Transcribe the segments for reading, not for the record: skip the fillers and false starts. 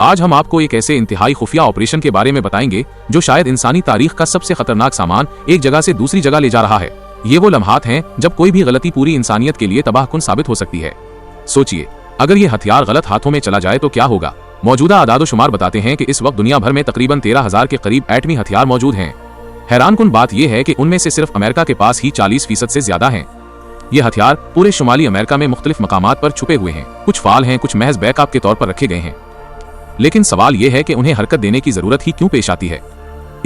आज हम आपको एक ऐसे इंतहाई खुफिया ऑपरेशन के बारे में बताएंगे जो शायद इंसानी तारीख का सबसे खतरनाक सामान एक जगह से दूसरी जगह ले जा रहा है। ये वो लम्हात हैं जब कोई भी गलती पूरी इंसानियत के लिए तबाहकुन साबित हो सकती है। सोचिए, अगर ये हथियार गलत हाथों में चला जाए तो क्या होगा। मौजूदा आदादोशुमार बताते हैं कि इस वक्त दुनिया भर में तकरीबन 13,000 के करीब एटमी हथियार मौजूद हैं। हैरानकुन बात यह है कि उनमें से सिर्फ अमेरिका के पास ही 40% से ज्यादा हैं। ये हथियार पूरे शुमाली अमेरिका में मुख्तलिफ मकामात पर छुपे हुए हैं। कुछ फाल हैं, कुछ महज बैकअप के तौर पर रखे गए हैं। लेकिन सवाल यह है कि उन्हें हरकत देने की जरूरत ही क्यों पेश आती है।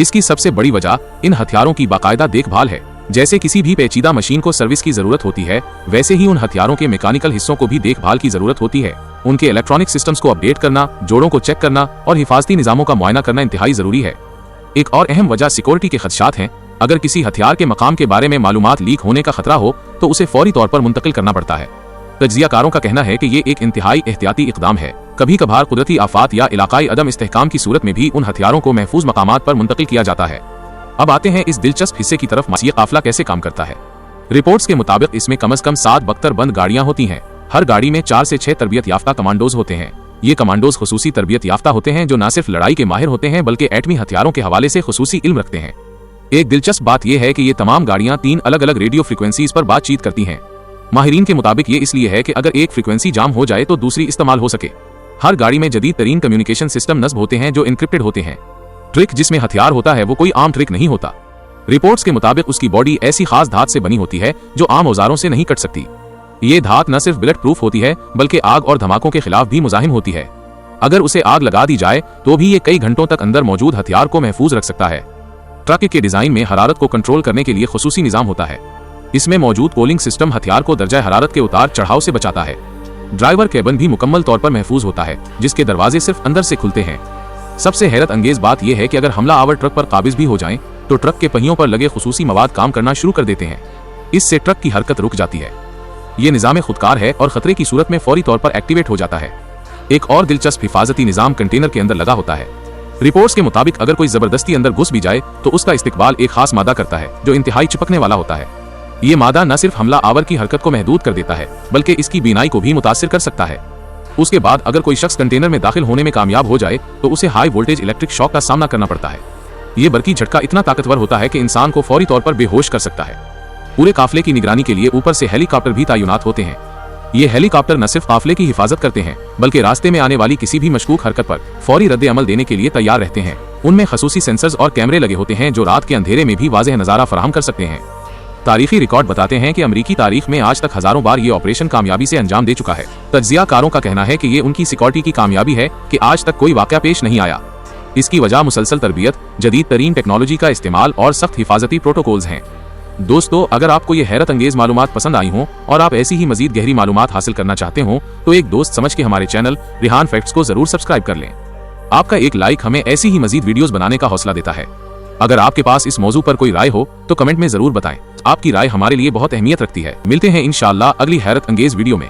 इसकी सबसे बड़ी वजह इन हथियारों की बाकायदा देखभाल है। जैसे किसी भी पेचीदा मशीन को सर्विस की जरूरत होती है, वैसे ही उन हथियारों के मैकेनिकल हिस्सों को भी देखभाल की जरूरत होती है। उनके इलेक्ट्रॉनिक सिस्टम्स को अपडेट करना, जोड़ों को चेक करना और हिफाजती निजामों का मुआयना करना इंतहाई जरूरी है। एक और अहम वजह सिक्योरिटी के खदशात हैं। अगर किसी हथियार के मकाम के बारे में मालूमात लीक होने का खतरा हो तो उसे फौरी तौर पर मुंतकिल करना पड़ता है। तज्जियाकारों का कहना है कि ये एक इंतहाई एहतियाती इकदाम है। कभी कभार कुदरती आफात या इलाकाई अदम इस्तेहकाम की सूरत में भी उन हथियारों को महफूज मकामात पर मुंतकिल किया जाता है। अब आते हैं इस दिलचस्प हिस्से की तरफ। ये काफिला कैसे काम करता है। रिपोर्ट्स के मुताबिक इसमें कम से कम 7 बख्तर बंद गाड़ियां होती हैं। हर गाड़ी में 4 से 6 तरबियत याफ्ता कमांडोज होते हैं। ये कमांडोज खुसूसी तरबियत याफ्ता होते हैं जो न सिर्फ लड़ाई के माहिर होते हैं बल्कि एटमी हथियारों के हवाले से खुसूसी इल्म रखते हैं। एक दिलचस्प बात यह है कि ये तमाम गाड़ियां 3 अलग अलग रेडियो फ्रीक्वेंसीज पर बातचीत करती हैं। माहिरीन के मुताबिक ये इसलिए है कि अगर एक फ्रीक्वेंसी जाम हो जाए तो दूसरी इस्तेमाल हो सके। हर गाड़ी में जदीद तरीन कम्युनिकेशन सिस्टम नस्ब होते हैं जो इनक्रिप्टेड होते हैं। ट्रिक जिसमें हथियार होता है वो कोई आम ट्रिक नहीं होता। रिपोर्ट्स के मुताबिक उसकी बॉडी ऐसी खास धात से बनी होती है जो आम औजारों से नहीं कट सकती। ये धात न सिर्फ बुलेट प्रूफ होती है बल्कि आग और धमाकों के खिलाफ भी मुजाहिम होती है। अगर उसे आग लगा दी जाए तो भी ये कई घंटों तक अंदर मौजूद हथियार को महफूज रख सकता है। ट्रक के डिजाइन में हरारत को कंट्रोल करने के लिए खुसूसी निजाम होता है। इसमें मौजूद कूलिंग सिस्टम हथियार को दर्जा हरारत के उतार चढ़ाव से बचाता है। ड्राइवर केबिन भी मुकम्मल तौर पर महफूज होता है जिसके दरवाजे सिर्फ अंदर से खुलते हैं। सबसे हैरत अंगेज बात यह है कि अगर हमला आवर ट्रक पर काबिज भी हो जाएं तो ट्रक के पहियों पर लगे खुसूसी मवाद काम करना शुरू कर देते हैं। इससे ट्रक की हरकत रुक जाती है। ये निजाम खुदकार है और खतरे की सूरत में फौरी तौर पर एक्टिवेट हो जाता है। एक और दिलचस्प हिफाजती निजाम कंटेनर के अंदर लगा होता है। रिपोर्ट्स के मुताबिक अगर कोई जबरदस्ती अंदर घुस भी जाए तो उसका इस्तिकबाल एक खास मादा करता है जो इंतहाई चिपकने वाला होता है। ये मादा न सिर्फ हमला आवर की हरकत को महदूद कर देता है बल्कि इसकी बीनाई को भी मुतासिर कर सकता है। उसके बाद अगर कोई शख्स कंटेनर में दाखिल होने में कामयाब हो जाए तो उसे हाई वोल्टेज इलेक्ट्रिक शॉक का सामना करना पड़ता है। ये बरकी झटका इतना ताकतवर होता है कि इंसान को फौरी तौर पर बेहोश कर सकता है। पूरे काफिले की निगरानी के लिए ऊपर से हेलीकॉप्टर भी तैनात होते हैं। ये हेलीकॉप्टर न सिर्फ काफिले की हिफाजत करते हैं बल्कि रास्ते में आने वाली किसी भी मशकूक हरकत पर फौरी रद्द अमल देने के लिए तैयार रहते हैं। उनमें खसूसी सेंसर्स और कैमरे लगे होते हैं जो रात के अंधेरे में भी वाज़ेह नज़ारा फराहम कर सकते हैं। तारीखी रिकॉर्ड बताते हैं कि अमेरिकी तारीख में आज तक हजारों बार ये ऑपरेशन कामयाबी से अंजाम दे चुका है। तज्जियाकारों का कहना है कि ये उनकी सिक्योरिटी की कामयाबी है कि आज तक कोई वाकया पेश नहीं आया। इसकी वजह मुसलसल तरबियत, जदीद तरीन टेक्नोलॉजी का इस्तेमाल और सख्त हिफाजती प्रोटोकॉल्स हैं। दोस्तों, अगर आपको ये हैरत अंगेज मालूमात पसंद आई हों और आप ऐसी ही मजीद गहरी मालूमात हासिल करना चाहते हो तो एक दोस्त समझ के हमारे चैनल रिहान फैक्ट्स को जरूर सब्सक्राइब कर लें। आपका एक लाइक हमें ऐसी ही मजीद वीडियोस बनाने का हौसला देता है। अगर आपके पास इस मौजू पर कोई राय हो तो कमेंट में जरूर बताएं। आपकी राय हमारे लिए बहुत अहमियत रखती है। मिलते हैं इंशाअल्लाह अगली हैरत अंगेज वीडियो में।